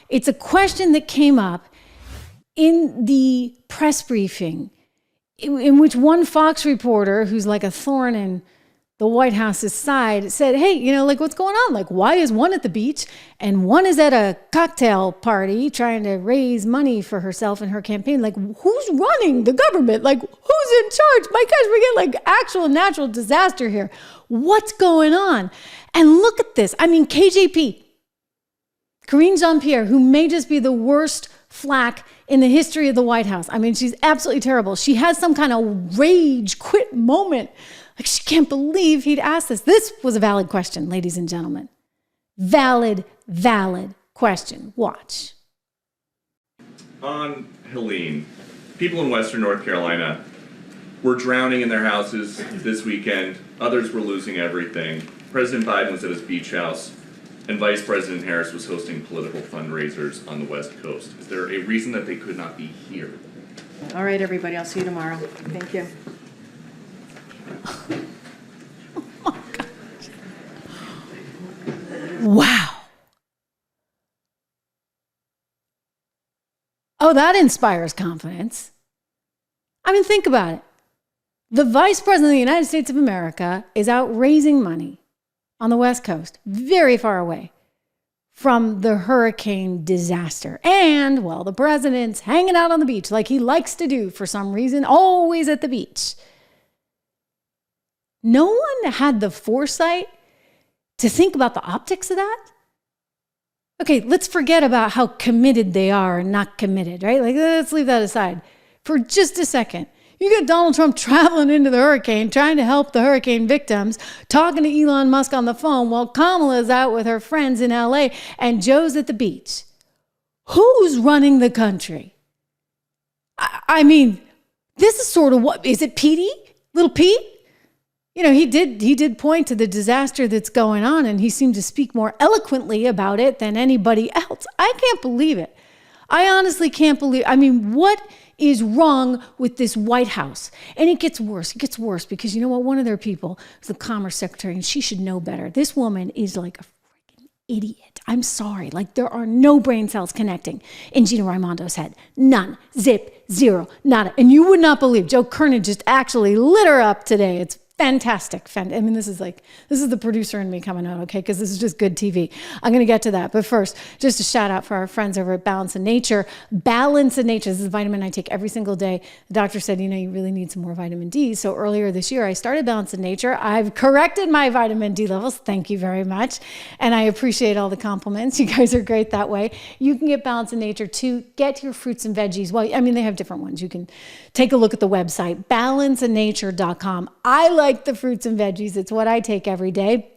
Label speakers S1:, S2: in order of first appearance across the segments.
S1: It's a question that came up in the press briefing in which one Fox reporter, who's like a thorn in the White House's side, said, hey, like, what's going on? Like, why is one at the beach and one is at a cocktail party trying to raise money for herself and her campaign? Like, who's running the government? Like, who's in charge? My gosh, we're getting like actual natural disaster here. What's going on? And look at this. I mean, KJP, Karine Jean-Pierre, who may just be the worst flack in the history of the White House. I mean, she's absolutely terrible. She has some kind of rage quit moment. Like, she can't believe he'd asked this. This was a valid question, ladies and gentlemen. Valid question. Watch.
S2: On Helene, people in Western North Carolina were drowning in their houses this weekend. Others were losing everything. President Biden was at his beach house, and Vice President Harris was hosting political fundraisers on the West Coast. Is there a reason that they could not be here?
S3: All right, everybody. I'll see you tomorrow. Thank you.
S1: Oh my gosh. Wow. Oh, that inspires confidence. I mean, think about it. The Vice President of the United States of America is out raising money on the West Coast, very far away from the hurricane disaster. And, well, the president's hanging out on the beach like he likes to do for some reason, always at the beach. No one had the foresight to think about the optics of that. Okay, let's forget about how committed they are and not committed, right? Like, let's leave that aside for just a second. You got Donald Trump traveling into the hurricane, trying to help the hurricane victims, talking to Elon Musk on the phone while Kamala's out with her friends in LA and Joe's at the beach. Who's running the country? I mean, this is sort of what, is it Petey? Little Pete? He did point to the disaster that's going on, and he seemed to speak more eloquently about it than anybody else. I can't believe it. I honestly can't believe. I mean, what is wrong with this White House? And it gets worse. It gets worse because you know what? One of their people is the Commerce Secretary, and she should know better. This woman is like a freaking idiot. I'm sorry. Like, there are no brain cells connecting in Gina Raimondo's head. None. Zip. Zero. Nada. And you would not believe Joe Kernan just actually lit her up today. It's fantastic. I mean, this is the producer in me coming out, okay? Because this is just good TV. I'm going to get to that. But first, just a shout out for our friends over at Balance of Nature. Balance of Nature. This is a vitamin I take every single day. The doctor said, you really need some more vitamin D. So earlier this year, I started Balance of Nature. I've corrected my vitamin D levels. Thank you very much. And I appreciate all the compliments. You guys are great that way. You can get Balance of Nature to get your fruits and veggies. Well, I mean, they have different ones. You can take a look at the website, balanceofnature.com. I like the fruits and veggies. It's what I take every day.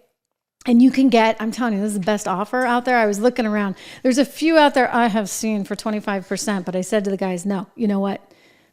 S1: And you can get, I'm telling you, this is the best offer out there. I was looking around. There's a few out there I have seen for 25%, but I said to the guys, no, you know what?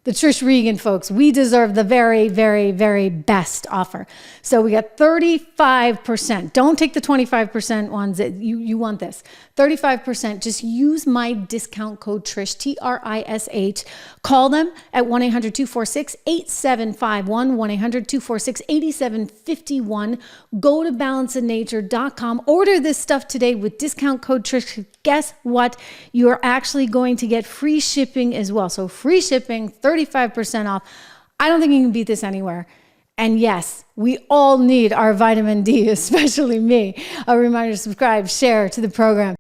S1: The Trish Regan folks, we deserve the very, very, very best offer. So we got 35%. Don't take the 25% ones. You want this. 35%. Just use my discount code Trish, Trish. Call them at 1-800-246-8751, 1-800-246-8751. Go to balanceofnature.com. Order this stuff today with discount code Trish. Guess what? You're actually going to get free shipping as well. So free shipping, 35% off. I don't think you can beat this anywhere. And yes, we all need our vitamin D, especially me. A reminder to subscribe, share to the program.